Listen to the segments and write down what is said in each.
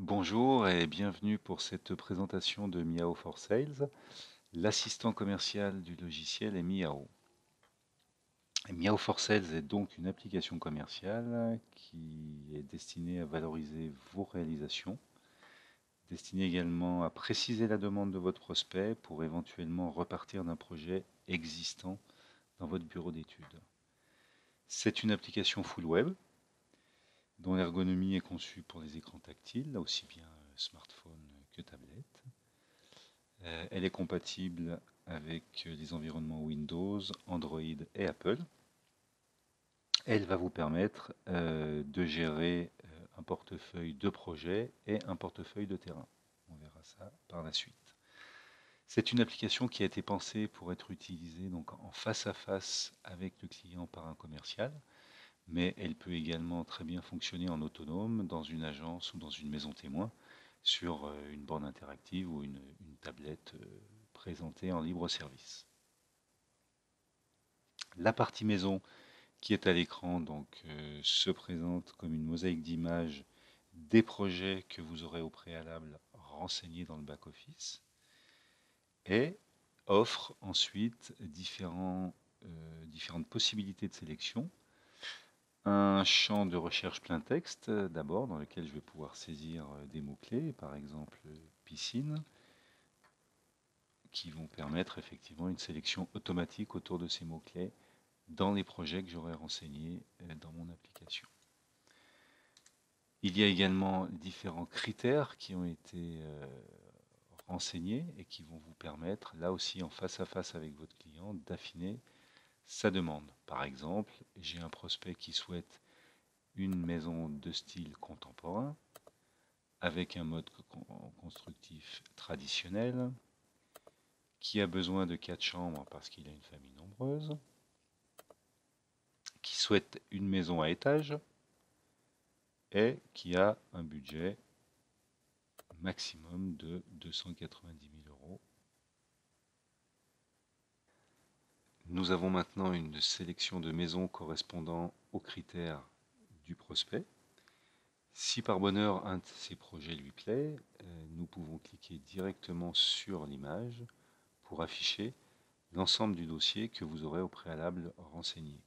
Bonjour et bienvenue pour cette présentation de Miao for Sales. L'assistant commercial du logiciel est Miao. Miao for Sales est donc une application commerciale qui est destinée à valoriser vos réalisations, destinée également à préciser la demande de votre prospect pour éventuellement repartir d'un projet existant dans votre bureau d'études. C'est une application full web dont l'ergonomie est conçue pour les écrans tactiles, aussi bien smartphone que tablette. Elle est compatible avec les environnements Windows, Android et Apple. Elle va vous permettre de gérer un portefeuille de projets et un portefeuille de terrain. On verra ça par la suite. C'est une application qui a été pensée pour être utilisée donc en face à face avec le client par un commercial, mais elle peut également très bien fonctionner en autonome dans une agence ou dans une maison témoin sur une borne interactive ou une tablette présentée en libre service. La partie maison qui est à l'écran se présente comme une mosaïque d'images des projets que vous aurez au préalable renseignés dans le back-office et offre ensuite différentes possibilités de sélection. Un champ de recherche plein texte d'abord dans lequel je vais pouvoir saisir des mots-clés, par exemple piscine, qui vont permettre effectivement une sélection automatique autour de ces mots-clés dans les projets que j'aurai renseignés dans mon application. Il y a également différents critères qui ont été renseignés et qui vont vous permettre, là aussi en face à face avec votre client, d'affiner sa demande. Par exemple, j'ai un prospect qui souhaite une maison de style contemporain avec un mode constructif traditionnel, qui a besoin de 4 chambres parce qu'il a une famille nombreuse, qui souhaite une maison à étage et qui a un budget maximum de 290 000 euros. Nous avons maintenant une sélection de maisons correspondant aux critères du prospect. Si par bonheur un de ces projets lui plaît, nous pouvons cliquer directement sur l'image pour afficher l'ensemble du dossier que vous aurez au préalable renseigné.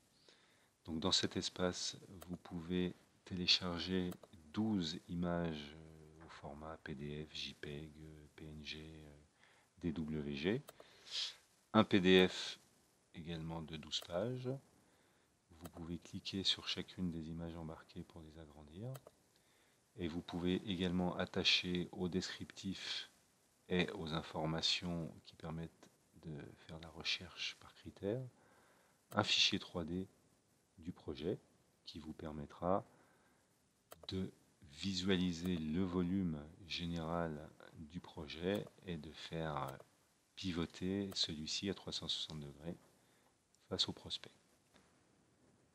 Donc dans cet espace, vous pouvez télécharger 12 images au format PDF, JPEG, PNG, DWG, un PDF également de 12 pages. Vous pouvez cliquer sur chacune des images embarquées pour les agrandir. Et vous pouvez également attacher au descriptif et aux informations qui permettent de faire la recherche par critères un fichier 3D du projet qui vous permettra de visualiser le volume général du projet et de faire pivoter celui-ci à 360 degrés face au prospect.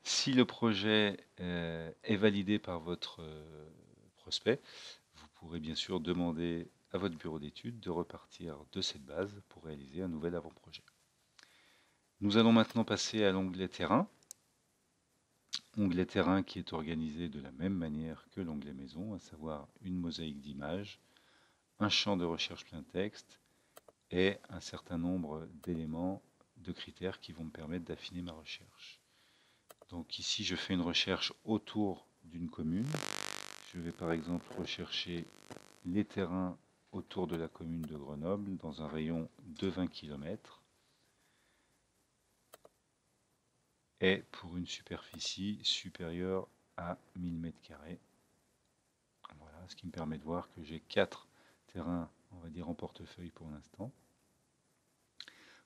Si le projet est validé par votre prospect, vous pourrez bien sûr demander à votre bureau d'études de repartir de cette base pour réaliser un nouvel avant-projet. Nous allons maintenant passer à l'onglet Terrain. Onglet Terrain qui est organisé de la même manière que l'onglet Maison, à savoir une mosaïque d'images, un champ de recherche plein texte et un certain nombre d'éléments, de critères qui vont me permettre d'affiner ma recherche. Donc ici, je fais une recherche autour d'une commune. Je vais par exemple rechercher les terrains autour de la commune de Grenoble dans un rayon de 20 km et pour une superficie supérieure à 1000 m². Voilà, ce qui me permet de voir que j'ai 4 terrains, on va dire, en portefeuille pour l'instant.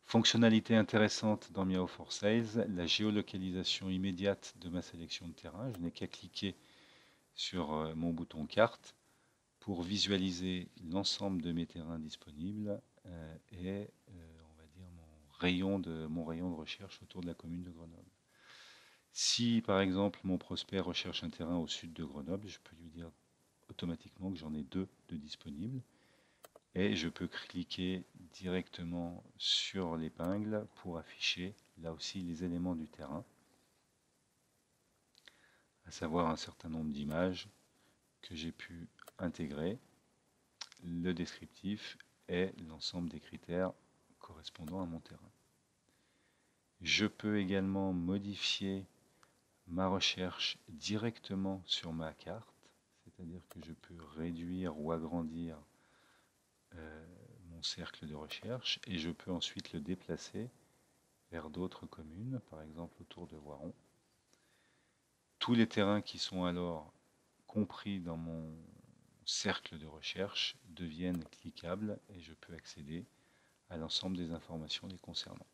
Fonctionnalité intéressante dans Miao for Sales, la géolocalisation immédiate de ma sélection de terrain. Je n'ai qu'à cliquer sur mon bouton carte pour visualiser l'ensemble de mes terrains disponibles et on va dire mon rayon de recherche autour de la commune de Grenoble. Si par exemple mon prospect recherche un terrain au sud de Grenoble, je peux lui dire automatiquement que j'en ai 2 de disponibles et je peux cliquer directement sur l'épingle pour afficher là aussi les éléments du terrain, à savoir un certain nombre d'images que j'ai pu intégrer le descriptif et l'ensemble des critères correspondant à mon terrain. Je peux également modifier ma recherche directement sur ma carte, c'est-à-dire que je peux réduire ou agrandir mon cercle de recherche et je peux ensuite le déplacer vers d'autres communes, par exemple autour de Voiron. Tous les terrains qui sont alors compris dans mon cercle de recherche deviennent cliquables et je peux accéder à l'ensemble des informations les concernant.